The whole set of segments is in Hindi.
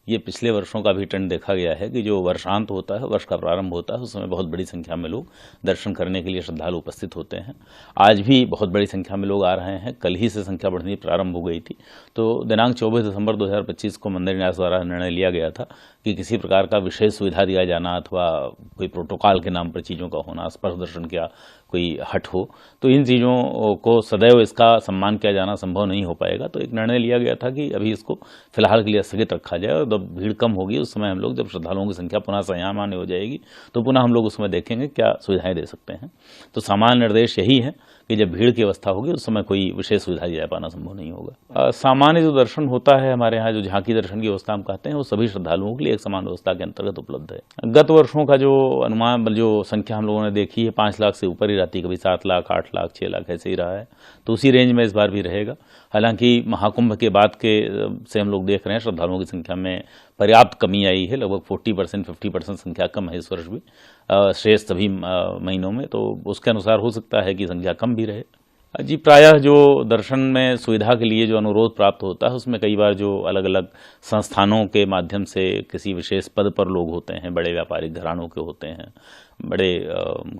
ये पिछले वर्षों का भी ट्रेंड देखा गया है कि जो वर्षांत होता है, वर्ष का प्रारंभ होता है, उस समय बहुत बड़ी संख्या में लोग दर्शन करने के लिए श्रद्धालु उपस्थित होते हैं। आज भी बहुत बड़ी संख्या में लोग आ रहे हैं। कल ही से संख्या बढ़नी प्रारंभ हो गई थी। तो दिनांक 24 दिसंबर 2025 को मंदिर न्यास द्वारा निर्णय लिया गया था कि किसी प्रकार का विशेष सुविधा दिया जाना अथवा कोई प्रोटोकॉल के नाम पर चीज़ों का होना, स्पर्श दर्शन का कोई हट हो, तो इन चीज़ों को सदैव इसका सम्मान किया जाना संभव नहीं हो पाएगा। तो एक निर्णय लिया गया था कि अभी इसको फिलहाल के लिए स्थगित रखा जाए और जब भीड़ कम होगी उस समय हम लोग, जब श्रद्धालुओं की संख्या पुनः संयमान्य हो जाएगी, तो पुनः हम लोग उस समय देखेंगे क्या सुविधाएं दे सकते हैं। तो सामान्य निर्देश यही है कि जब भीड़ की अवस्था होगी उस समय कोई विशेष सुविधा दिया पाना संभव नहीं होगा। सामान्य जो दर्शन होता है हमारे यहाँ, जो झांकी दर्शन की व्यवस्था हम कहते हैं, वो सभी श्रद्धालुओं के लिए एक समान व्यवस्था के अंतर्गत उपलब्ध है। गत वर्षों का जो अनुमान, जो संख्या हम लोगों ने देखी है, 5 लाख से ऊपर ही रहती है, कभी 7 लाख, 8 लाख, 6 लाख ऐसे ही रहा है। तो उसी रेंज में इस बार भी रहेगा। हालांकि महाकुंभ के बाद के से हम लोग देख रहे हैं श्रद्धालुओं की संख्या में पर्याप्त कमी आई है। लगभग 40% 50% संख्या कम है इस वर्ष भी, शेष सभी महीनों में। तो उसके अनुसार हो सकता है कि संख्या कम भी रहे। जी, प्रायः जो दर्शन में सुविधा के लिए जो अनुरोध प्राप्त होता है, उसमें कई बार जो अलग अलग संस्थानों के माध्यम से किसी विशेष पद पर लोग होते हैं, बड़े व्यापारिक घरानों के होते हैं, बड़े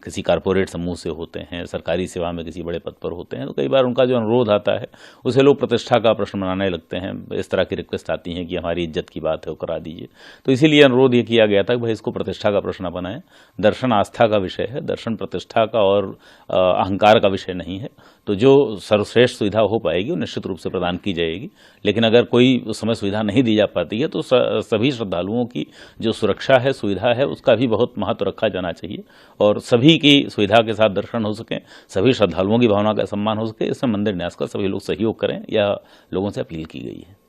किसी कारपोरेट समूह से होते हैं, सरकारी सेवा में किसी बड़े पद पर होते हैं, तो कई बार उनका जो अनुरोध आता है उसे लोग प्रतिष्ठा का प्रश्न बनाने लगते हैं। इस तरह की रिक्वेस्ट आती हैं कि हमारी इज्जत की बात है, वो करा दीजिए। तो इसीलिए अनुरोध ये किया गया था कि भाई इसको प्रतिष्ठा का प्रश्न बनाएं। दर्शन आस्था का विषय है, दर्शन प्रतिष्ठा का और अहंकार का विषय नहीं है। तो जो सर्वश्रेष्ठ सुविधा हो पाएगी वो निश्चित रूप से प्रदान की जाएगी। लेकिन अगर कोई उस समय सुविधा नहीं दी जा पाती है तो सभी श्रद्धालुओं की जो सुरक्षा है, सुविधा है, उसका भी बहुत महत्व रखा जाना चाहिए और सभी की सुविधा के साथ दर्शन हो सके, सभी श्रद्धालुओं की भावना का सम्मान हो सके। इसमें मंदिर न्यास का सभी लोग सहयोग करें, यह लोगों से अपील की गई है।